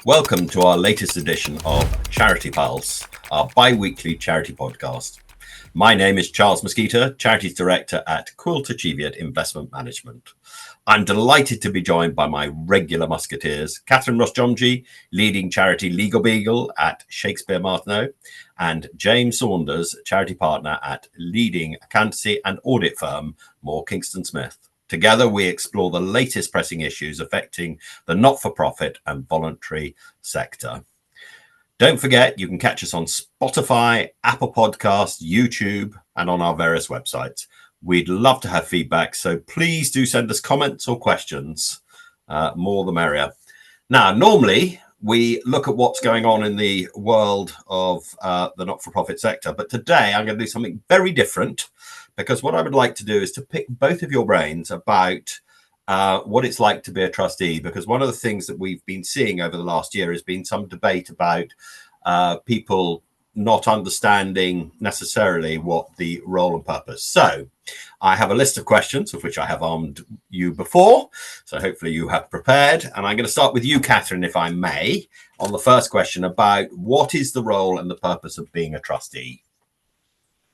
Welcome to our latest edition of CharitEpulse, our bi-weekly charity podcast. My name is Charles Mosquito, Charities Director at Quilter Cheviot Investment Management. I'm delighted to be joined by my regular musketeers, Catherine Ross-Jomji, leading charity Legal Beagle at Shakespeare Martineau, and James Saunders, charity partner at leading accountancy and audit firm Moore Kingston Smith. Together, we explore the latest pressing issues affecting the not-for-profit and voluntary sector. Don't forget, you can catch us on Spotify, Apple Podcasts, YouTube, and on our various websites. We'd love to have feedback, so please do send us comments or questions. More the merrier. Now, normally, we look at what's going on in the world of the not-for-profit sector, but today I'm going to do something very different, because what I would like to do is to pick both of your brains about what it's like to be a trustee, because one of the things that we've been seeing over the last year has been some debate about people not understanding necessarily what the role and purpose. So I have a list of questions of which I have armed you before. So hopefully you have prepared. And I'm going to start with you, Catherine, if I may, on the first question about what is the role and the purpose of being a trustee?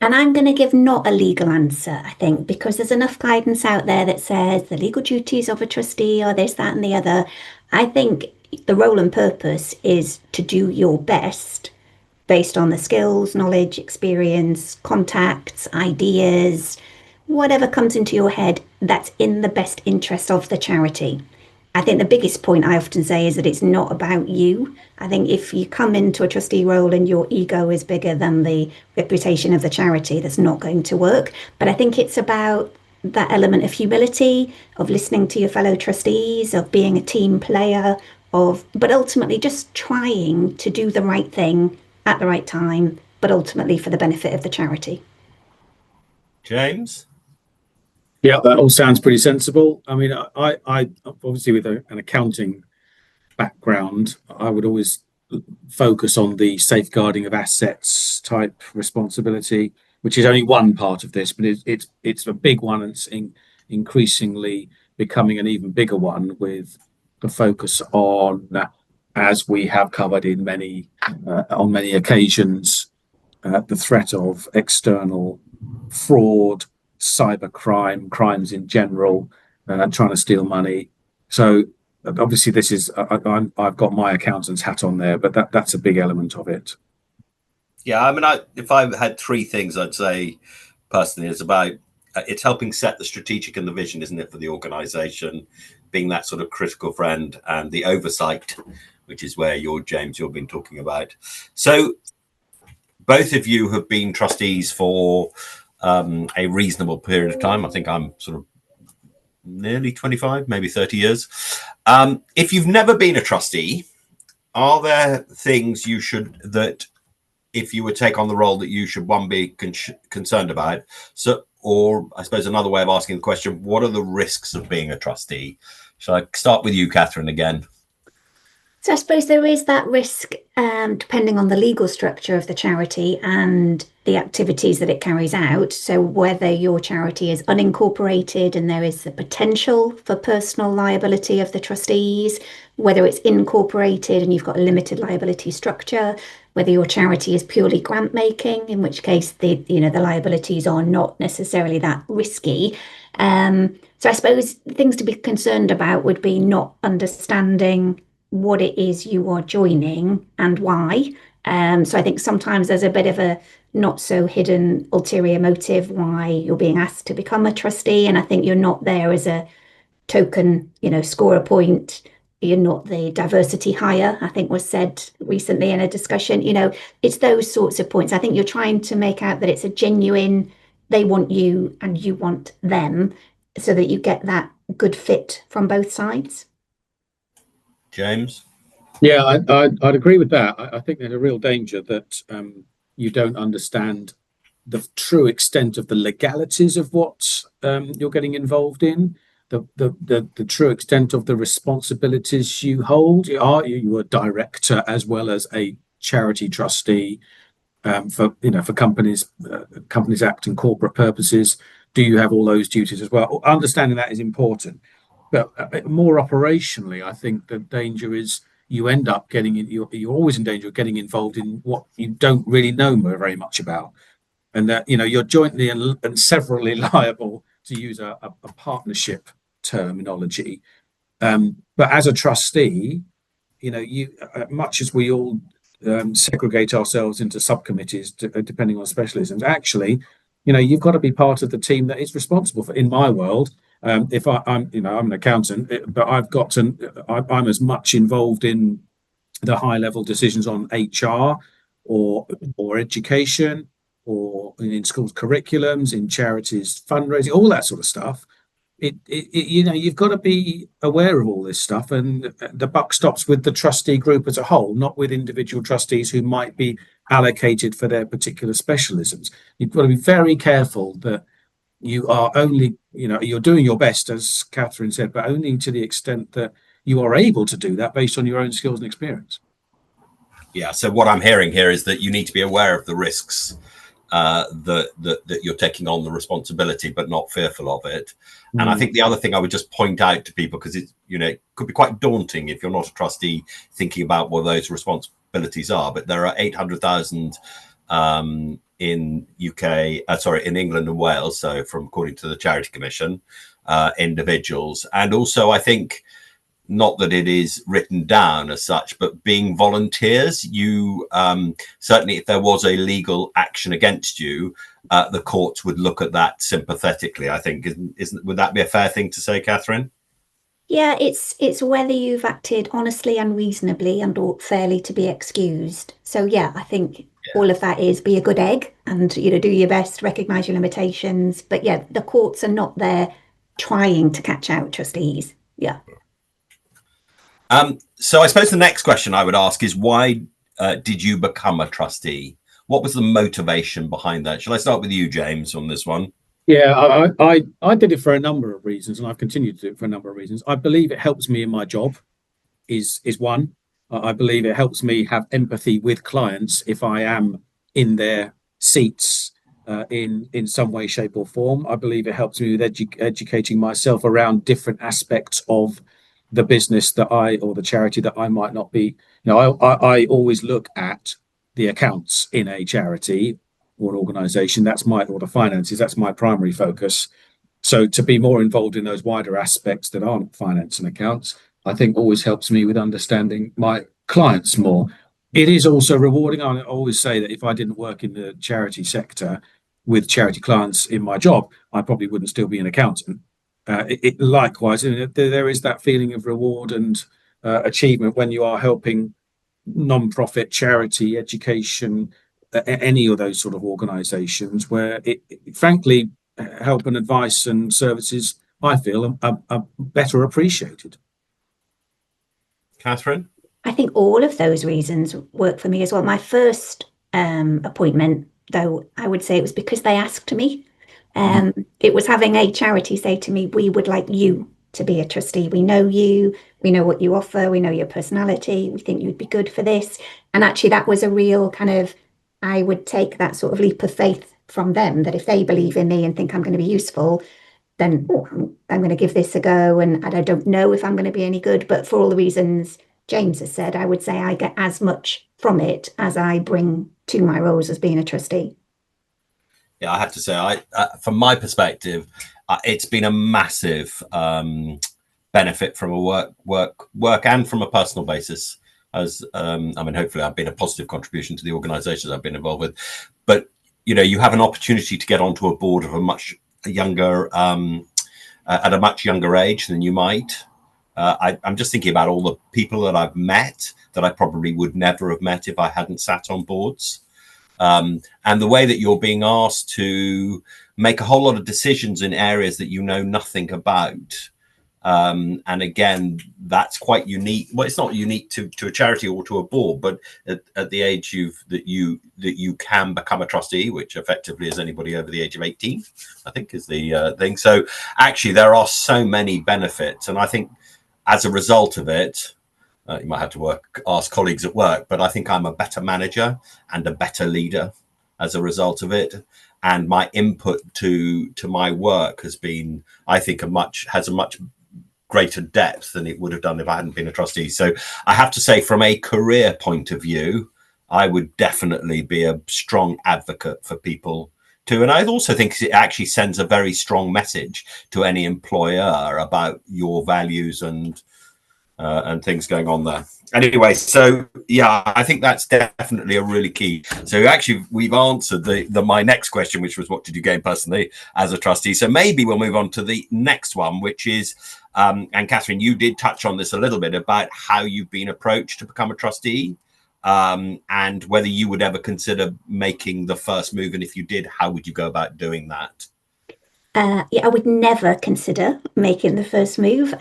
And I'm going to give not a legal answer, I think, because there's enough guidance out there that says the legal duties of a trustee are this, that, and the other. I think the role and purpose is to do your best based on the skills, knowledge, experience, contacts, ideas, whatever comes into your head that's in the best interest of the charity. I think the biggest point I often say is that it's not about you. I think if you come into a trustee role and your ego is bigger than the reputation of the charity, that's not going to work. But I think it's about that element of humility, of listening to your fellow trustees, of being a team player, but ultimately just trying to do the right thing at the right time, but ultimately for the benefit of the charity. James? Yeah, that all sounds pretty sensible. I mean, I obviously with an accounting background, I would always focus on the safeguarding of assets type responsibility, which is only one part of this, but it's a big one. And it's increasingly becoming an even bigger one, with the focus on, as we have covered on many occasions, the threat of external fraud, cybercrime, crimes in general, trying to steal money. So obviously this is, I've got my accountant's hat on there, but that's a big element of it. Yeah, I mean, if I had three things, I'd say personally, it's helping set the strategic and the vision, isn't it, for the organization, being that sort of critical friend, and the oversight, which is where you've been talking about. So both of you have been trustees for a reasonable period of time. I think I'm sort of nearly 25, maybe 30 years. If you've never been a trustee, are there things that if you would take on the role that you should, one, be concerned about? So, or I suppose another way of asking the question, what are the risks of being a trustee? Shall I start with you, Catherine, again? So I suppose there is that risk, depending on the legal structure of the charity and the activities that it carries out. So whether your charity is unincorporated and there is the potential for personal liability of the trustees, whether it's incorporated and you've got a limited liability structure, whether your charity is purely grant making, in which case the liabilities are not necessarily that risky. So I suppose things to be concerned about would be not understanding what it is you are joining and why. So I think sometimes there's a bit of a not so hidden ulterior motive why you're being asked to become a trustee. And I think you're not there as a token, score a point. You're not the diversity hire, I think was said recently in a discussion. It's those sorts of points. I think you're trying to make out that it's a genuine, they want you and you want them, so that you get that good fit from both sides. James? Yeah, I'd agree with that. I think there's a real danger that you don't understand the true extent of the legalities of what you're getting involved in, the true extent of the responsibilities you hold. You are a director as well as a charity trustee for Companies Act and corporate purposes. Do you have all those duties as well? Understanding that is important. But more operationally, I think the danger is you end up getting in, you're always in danger of getting involved in what you don't really know very much about, and that you're jointly and severally liable, to use a partnership terminology. But as a trustee, you much as we all segregate ourselves into subcommittees depending on specialisms, actually, you've got to be part of the team that is responsible for. In my world, if I'm an accountant, but I'm as much involved in the high level decisions on HR or education, or in schools curriculums, in charities fundraising, all that sort of stuff. You've got to be aware of all this stuff, and the buck stops with the trustee group as a whole, not with individual trustees who might be allocated for their particular specialisms. You've got to be very careful that you are only, you're doing your best, as Catherine said, but only to the extent that you are able to do that based on your own skills and experience. Yeah. So what I'm hearing here is that you need to be aware of the risks, that you're taking on the responsibility, but not fearful of it. And I think the other thing I would just point out to people, because it could be quite daunting if you're not a trustee thinking about what those responsibilities are. But there are 800,000 in England and Wales. So according to the Charity Commission, individuals, and also I think, not that it is written down as such, but being volunteers, you certainly, if there was a legal action against you, the courts would look at that sympathetically, I think. Would that be a fair thing to say, Catherine? Yeah, it's whether you've acted honestly and reasonably and or fairly to be excused. So yeah, I think all of that is be a good egg and do your best, recognise your limitations. But yeah, the courts are not there trying to catch out trustees. Yeah. So I suppose the next question I would ask is, why did you become a trustee? What was the motivation behind that? Shall I start with you, James, on this one? Yeah, I did it for a number of reasons, and I've continued to do it for a number of reasons. I believe it helps me in my job, is one. I believe it helps me have empathy with clients if I am in their seats in some way, shape, or form. I believe it helps me with educating myself around different aspects of the business or the charity that I might not be. I always look at the accounts in a charity or an organization. Or the finances, that's my primary focus. So to be more involved in those wider aspects that aren't finance and accounts, I think always helps me with understanding my clients more. It is also rewarding. I always say that if I didn't work in the charity sector with charity clients in my job, I probably wouldn't still be an accountant. Likewise, there is that feeling of reward and achievement when you are helping non-profit, charity, education, any of those sort of organisations, where frankly, help and advice and services, I feel, are better appreciated. Catherine? I think all of those reasons work for me as well. My first appointment, though, I would say it was because they asked me. It was having a charity say to me, we would like you to be a trustee. We know you, we know what you offer, we know your personality, we think you'd be good for this. And actually that was a real kind of, I would take that sort of leap of faith from them, that if they believe in me and think I'm going to be useful, then I'm going to give this a go. And I don't know if I'm going to be any good, but for all the reasons James has said, I would say I get as much from it as I bring to my roles as being a trustee. Yeah, I have to say, from my perspective, it's been a massive benefit from a work and from a personal basis. Hopefully I've been a positive contribution to the organisations I've been involved with. But you have an opportunity to get onto a board of a much younger at a much younger age than you might. I'm just thinking about all the people that I've met that I probably would never have met if I hadn't sat on boards. And the way that you're being asked to make a whole lot of decisions in areas that you know nothing about. And again, that's quite unique. Well, it's not unique to a charity or to a board, but at the age that you can become a trustee, which effectively is anybody over the age of 18, I think is the thing. So actually, there are so many benefits. And I think as a result of it, you might have to ask colleagues at work, but I think I'm a better manager and a better leader as a result of it. And my input to my work has been, I think, has a much greater depth than it would have done if I hadn't been a trustee. So I have to say, from a career point of view, I would definitely be a strong advocate for people too. And I also think it actually sends a very strong message to any employer about your values and things going on there. Anyway, so yeah, I think that's definitely a really key. So actually, we've answered my next question, which was what did you gain personally as a trustee? So maybe we'll move on to the next one, which is, and Catherine, you did touch on this a little bit about how you've been approached to become a trustee, and whether you would ever consider making the first move, and if you did, how would you go about doing that? Yeah, I would never consider making the first move.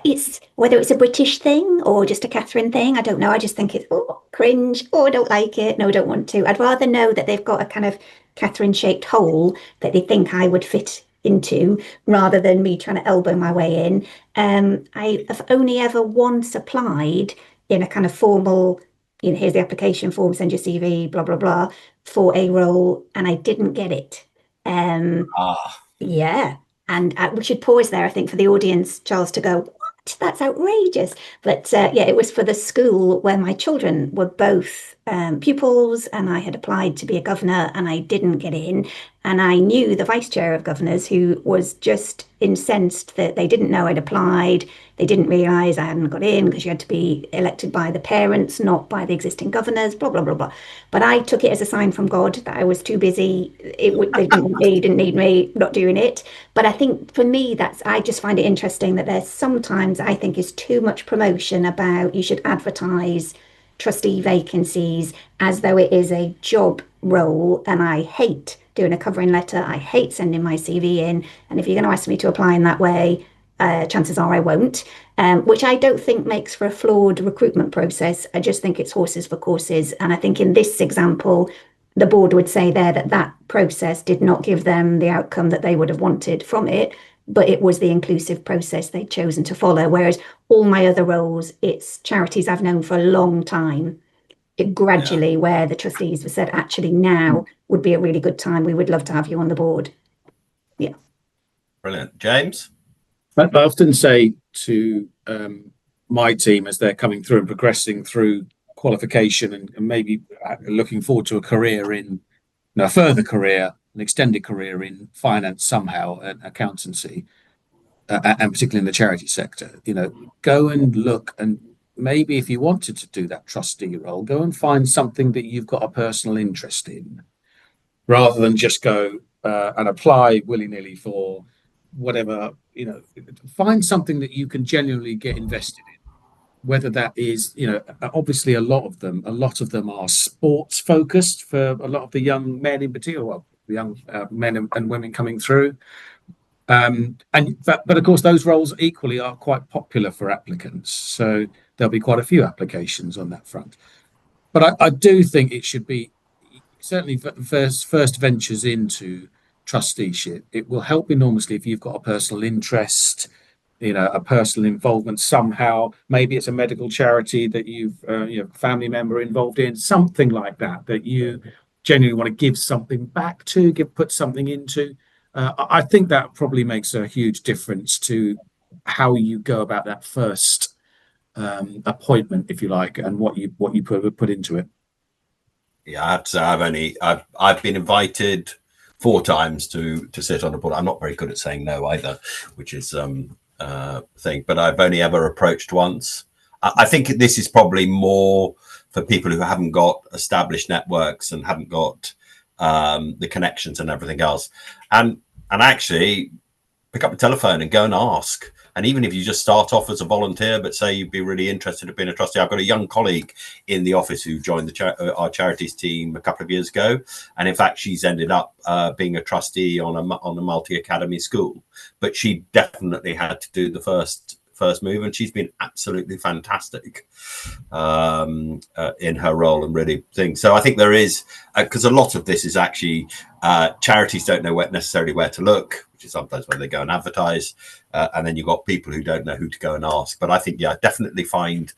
It's whether it's a British thing or just a Catherine thing, I don't know. I just think it's cringe. I don't like it. No, I don't want to. I'd rather know that they've got a kind of Catherine-shaped hole that they think I would fit into, rather than me trying to elbow my way in. I have only ever once applied in a kind of formal, here's the application form, send your CV, blah blah blah, for a role, and I didn't get it. Yeah, and we should pause there, I think, for the audience, Charles, to go, what? That's outrageous. But yeah, it was for the school where my children were both pupils, and I had applied to be a governor and I didn't get in. And I knew the vice chair of governors, who was just incensed that they didn't know I'd applied. They didn't realise I hadn't got in because you had to be elected by the parents, not by the existing governors, blah, blah, blah, blah. But I took it as a sign from God that I was too busy. They didn't need me, not doing it. But I think for me, I just find it interesting that there's sometimes, I think, is too much promotion about you should advertise trustee vacancies as though it is a job role. And I hate doing a covering letter. I hate sending my CV in. And if you're going to ask me to apply in that way, chances are I won't, which I don't think makes for a flawed recruitment process. I just think it's horses for courses. And I think in this example, the board would say there that that process did not give them the outcome that they would have wanted from it, but it was the inclusive process they'd chosen to follow. Whereas all my other roles, it's charities I've known for a long time. It gradually, where the trustees have said, actually, now would be a really good time. We would love to have you on the board. Yeah. Brilliant. James? I often say to my team, as they're coming through and progressing through qualification and maybe looking forward to a career in, a further career, an extended career in finance somehow, and accountancy, and particularly in the charity sector, go and look, and maybe if you wanted to do that trustee role, go and find something that you've got a personal interest in, rather than just go and apply willy-nilly for whatever. Find something that you can genuinely get invested in, whether that is, obviously a lot of them are sports focused for a lot of the young men in particular, well, the young men and women coming through. But of course, those roles equally are quite popular for applicants. So there'll be quite a few applications on that front. But I do think it should be, certainly first ventures into trusteeship, it will help enormously if you've got a personal interest, a personal involvement somehow. Maybe it's a medical charity that you've family member involved in, something like that you genuinely want to give something back to, put something into. I think that probably makes a huge difference to how you go about that first appointment, if you like, and what you put into it. Yeah, I have to say, I've been invited 4 times to sit on a board. I'm not very good at saying no either, which is thing, but I've only ever approached once. I think this is probably more for people who haven't got established networks and haven't got the connections and everything else, and actually pick up the telephone and go and ask. And even if you just start off as a volunteer, but say you'd be really interested in being a trustee. I've got a young colleague in the office who joined our charities team a couple of years ago, and in fact, she's ended up being a trustee on a multi-academy school. But she definitely had to do the first move, and she's been absolutely fantastic in her role and really things. So I think there is, because a lot of this is actually charities don't know necessarily where to look, which is sometimes where they go and advertise, and then you've got people who don't know who to go and ask. But I think, definitely find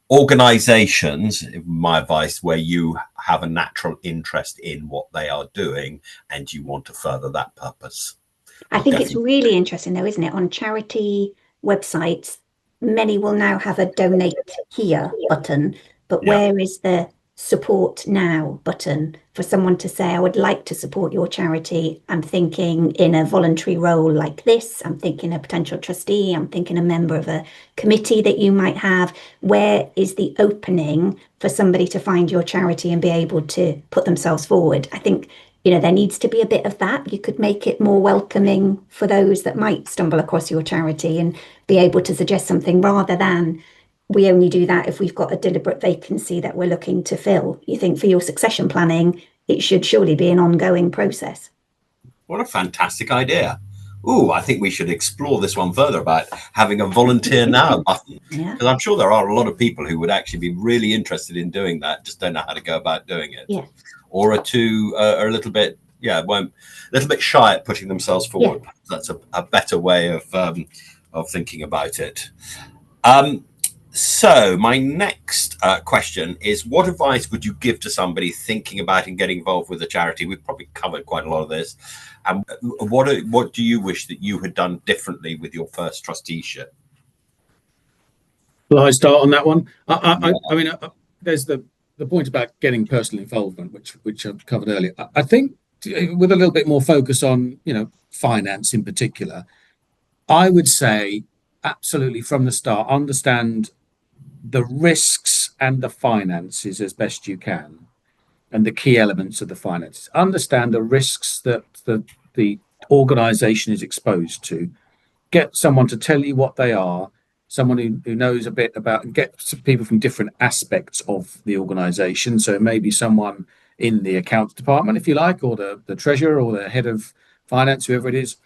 organizations, my advice, where you have a natural interest in what they are doing and you want to further that purpose. I think it's really interesting though, isn't it? On charity websites, many will now have a donate here button, but where is the support now button for someone to say, I would like to support your charity? I'm thinking in a voluntary role like this. I'm thinking a potential trustee. I'm thinking a member of a committee that you might have. Where is the opening for somebody to find your charity and be able to put themselves forward? I think, there needs to be a bit of that. You could make it more welcoming for those that might stumble across your charity and be able to suggest something, rather than we only do that if we've got a deliberate vacancy that we're looking to fill. You think for your succession planning, it should surely be an ongoing process. What a fantastic idea. Ooh, I think we should explore this one further about having a volunteer now button. Because I'm sure there are a lot of people who would actually be really interested in doing that, just don't know how to go about doing it. Yeah. Or are a little bit, a little bit shy at putting themselves forward. Yeah. That's a better way of thinking about it. So my next question is, what advice would you give to somebody thinking about and getting involved with a charity? We've probably covered quite a lot of this. And what do you wish that you had done differently with your first trusteeship? Will I start on that one? I mean, there's the point about getting personal involvement, which I've covered earlier. I think with a little bit more focus on, finance in particular, I would say absolutely from the start, understand the risks and the finances as best you can, and the key elements of the finances. Understand the risks that the organisation is exposed to. Get someone to tell you what they are, someone who knows a bit about, and get some people from different aspects of the organisation. So maybe someone in the accounts department, if you like, or the treasurer or the head of finance, whoever it is.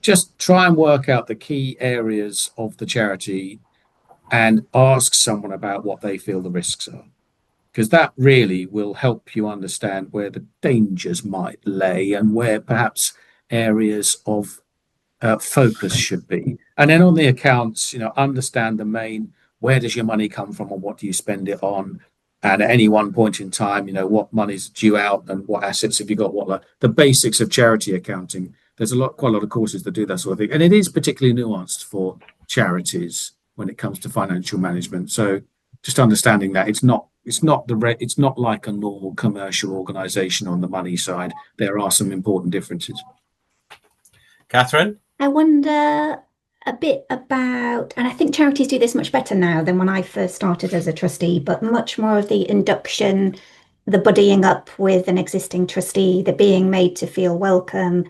Just try and work out the key areas of the charity and ask someone about what they feel the risks are, because that really will help you understand where the dangers might lay and where perhaps areas of focus should be. And then on the accounts, understand the main, where does your money come from and what do you spend it on? And at any one point in time, what money's due out and what assets have you got, the basics of charity accounting. There's quite a lot of courses that do that sort of thing. And it is particularly nuanced for charities when it comes to financial management. So just understanding that it's not like a normal commercial organisation on the money side. There are some important differences. Catherine? I wonder a bit about, and I think charities do this much better now than when I first started as a trustee, but much more of the induction, the buddying up with an existing trustee, the being made to feel welcome,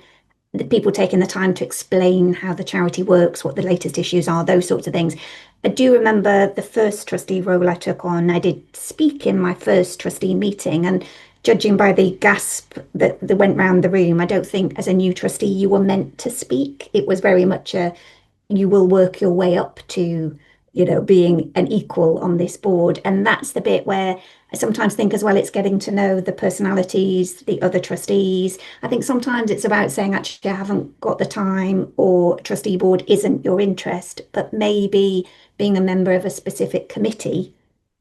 the people taking the time to explain how the charity works, what the latest issues are, those sorts of things. I do remember the first trustee role I took on, I did speak in my first trustee meeting, and judging by the gasp that went round the room, I don't think as a new trustee you were meant to speak. It was very much you will work your way up to, being an equal on this board. And that's the bit where I sometimes think as well, it's getting to know the personalities, the other trustees. I think sometimes it's about saying, actually, I haven't got the time, or trustee board isn't your interest, but maybe being a member of a specific committee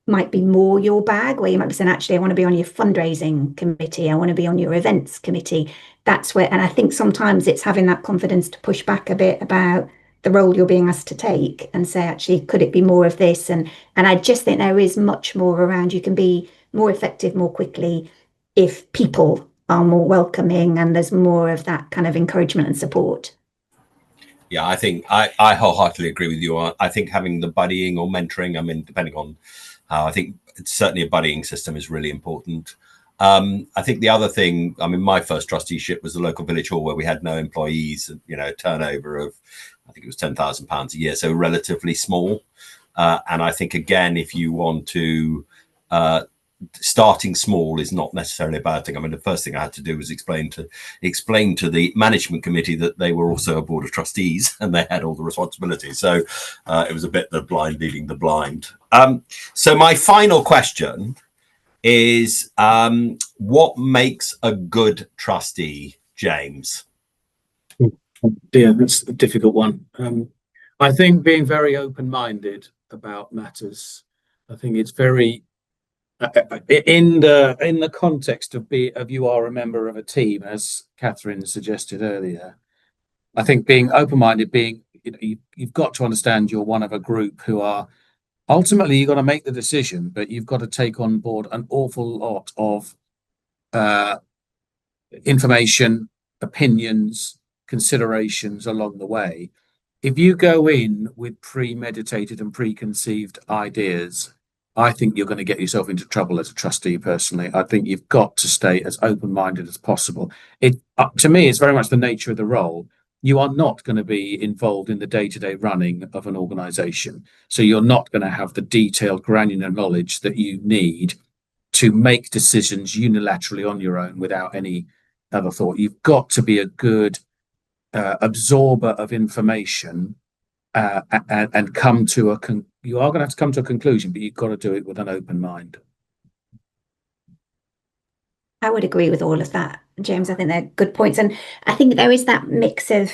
might be more your bag, where you might be saying, actually, I want to be on your fundraising committee, I want to be on your events committee. That's where, and I think sometimes it's having that confidence to push back a bit about the role you're being asked to take and say, actually, could it be more of this? And I just think there is much more around. You can be more effective more quickly if people are more welcoming and there's more of that kind of encouragement and support. Yeah, I think I wholeheartedly agree with you. I think having the buddying or mentoring, depending on how, I think certainly a buddying system is really important. I think the other thing, my first trusteeship was the local village hall where we had no employees, and, turnover of, I think it was £10,000 a year, so relatively small. And I think, again, if you want to, starting small is not necessarily a bad thing. The first thing I had to do was explain to the management committee that they were also a board of trustees and they had all the responsibilities. So it was a bit the blind leading the blind. So my final question is, what makes a good trustee, James? Yeah, that's a difficult one. I think being very open-minded about matters. I think it's very in the context of you are a member of a team, as Catherine suggested earlier. I think being open-minded, being you've got to understand you're one of a group who are ultimately, you've got to make the decision, but you've got to take on board an awful lot of information, opinions, considerations along the way. If you go in with premeditated and preconceived ideas, I think you're going to get yourself into trouble as a trustee. Personally, I think you've got to stay as open-minded as possible. To me, it's very much the nature of the role. You are not going to be involved in the day-to-day running of an organization, so you're not going to have the detailed, granular knowledge that you need to make decisions unilaterally on your own without any other thought. You've got to be a good absorber of information and come to you are going to have to come to a conclusion, but you've got to do it with an open mind. I would agree with all of that, James. I think they're good points. And I think there is that mix of,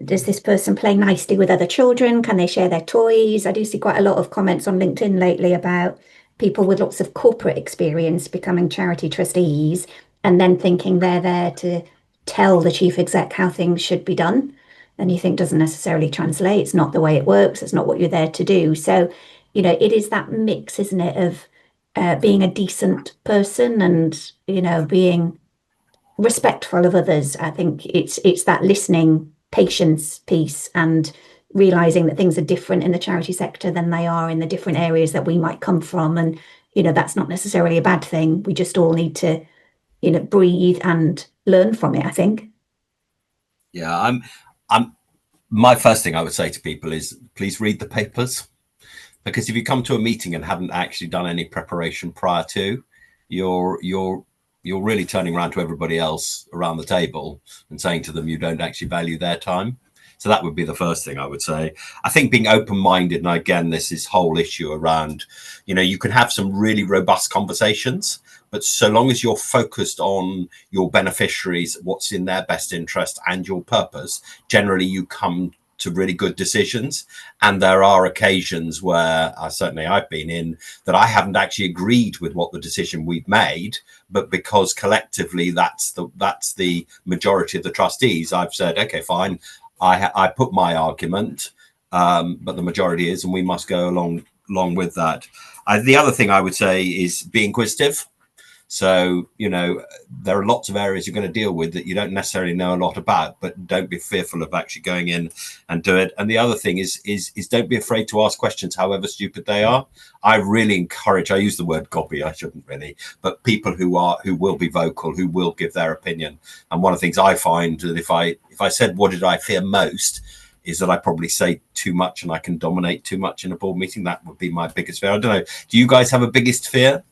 does this person play nicely with other children? Can they share their toys? I do see quite a lot of comments on LinkedIn lately about people with lots of corporate experience becoming charity trustees and then thinking they're there to tell the chief exec how things should be done. And you think doesn't necessarily translate. It's not the way it works. It's not what you're there to do. So, it is that mix, isn't it, of being a decent person and, being respectful of others. I think it's that listening, patience piece, and realizing that things are different in the charity sector than they are in the different areas that we might come from. And, that's not necessarily a bad thing. We just all need to, breathe and learn from it, I think. Yeah, my first thing I would say to people is please read the papers, because if you come to a meeting and haven't actually done any preparation prior to, you're really turning around to everybody else around the table and saying to them you don't actually value their time. So that would be the first thing I would say. I think being open-minded, and again, this whole issue around, you can have some really robust conversations, but so long as you're focused on your beneficiaries, what's in their best interest and your purpose, generally you come to really good decisions. And there are occasions where certainly I've been in that I haven't actually agreed with what the decision we've made, but because collectively that's the majority of the trustees, I've said, okay, fine, I put my argument, but the majority is, and we must go along with that. The other thing I would say is be inquisitive. So, there are lots of areas you're going to deal with that you don't necessarily know a lot about, but don't be fearful of actually going in and do it. And the other thing is don't be afraid to ask questions, however stupid they are. I really encourage, I use the word copy, I shouldn't really, but people who will be vocal, who will give their opinion. And one of the things I find that if I said, what did I fear most, is that I probably say too much and I can dominate too much in a board meeting. That would be my biggest fear. I don't know. Do you guys have a biggest fear?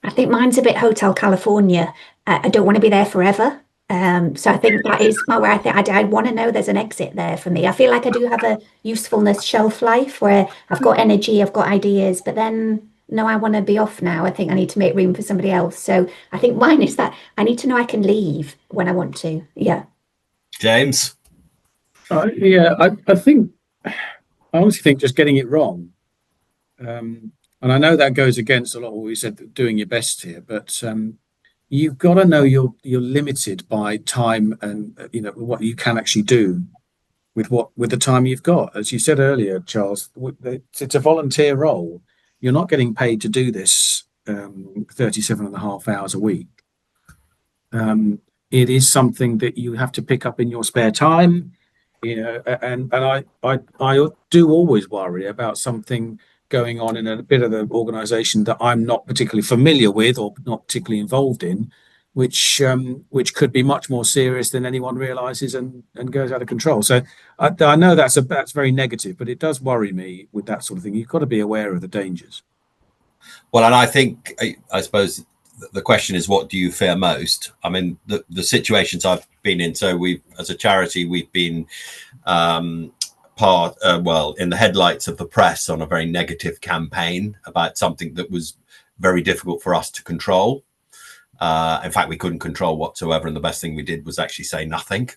I think mine's a bit Hotel California. I don't want to be there forever. So I think that is where I think I want to know there's an exit there for me. I feel like I do have a usefulness shelf life where I've got energy, I've got ideas, but then no, I want to be off now. I think I need to make room for somebody else. So I think mine is that I need to know I can leave when I want to. Yeah. James? I think, I honestly think just getting it wrong. And I know that goes against a lot of what we said, doing your best here, but you've got to know you're limited by time and what you can actually do with the time you've got. As you said earlier, Charles, it's a volunteer role. You're not getting paid to do this 37 and a half hours a week. It is something that you have to pick up in your spare time, and I do always worry about something going on in a bit of the organization that I'm not particularly familiar with or not particularly involved in, which could be much more serious than anyone realizes and goes out of control. So I know that's very negative, but it does worry me with that sort of thing. You've got to be aware of the dangers. Well, and I think, I suppose the question is, what do you fear most? I mean, the situations I've been in, so as a charity, we've been in the headlights of the press on a very negative campaign about something that was very difficult for us to control. In fact, we couldn't control whatsoever, and the best thing we did was actually say nothing.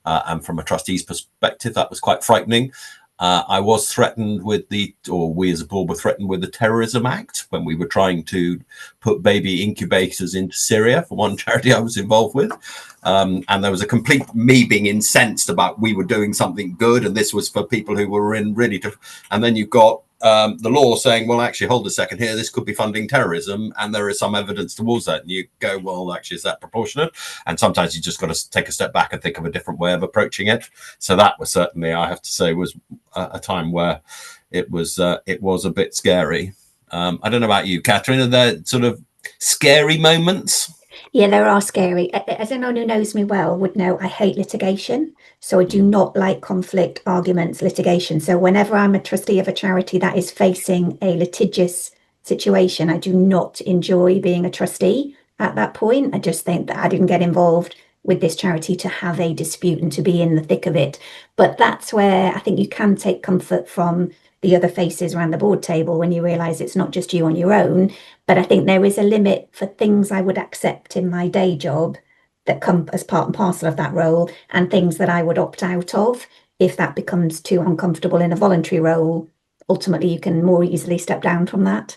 And from a trustee's perspective, that was quite frightening. I was threatened with we as a board were threatened with the Terrorism Act when we were trying to put baby incubators into Syria for one charity I was involved with. And there was a complete me being incensed about we were doing something good, and this was for people who were in really to. And then you've got the law saying, well, actually, hold a second here, this could be funding terrorism, and there is some evidence towards that. And you go, well, actually, is that proportionate? And sometimes you just got to take a step back and think of a different way of approaching it. So that was certainly, I have to say, was a time where it was a bit scary. I don't know about you, Catherine. Are there sort of scary moments? Yeah, there are scary. As anyone who knows me well would know, I hate litigation. So I do not like conflict, arguments, litigation. So whenever I'm a trustee of a charity that is facing a litigious situation, I do not enjoy being a trustee at that point. I just think that I didn't get involved with this charity to have a dispute and to be in the thick of it. But that's where I think you can take comfort from the other faces around the board table when you realise it's not just you on your own. But I think there is a limit for things I would accept in my day job that come as part and parcel of that role, and things that I would opt out of if that becomes too uncomfortable in a voluntary role. Ultimately, you can more easily step down from that.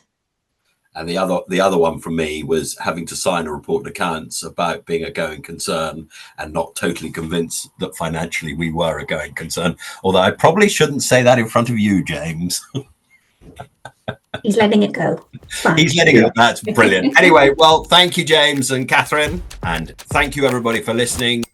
And the other one from me was having to sign a report and accounts about being a going concern and not totally convinced that financially we were a going concern. Although I probably shouldn't say that in front of you, James. He's letting it go. It's fine. He's letting it go. That's brilliant. Anyway, well, thank you, James and Catherine. And thank you, everybody, for listening.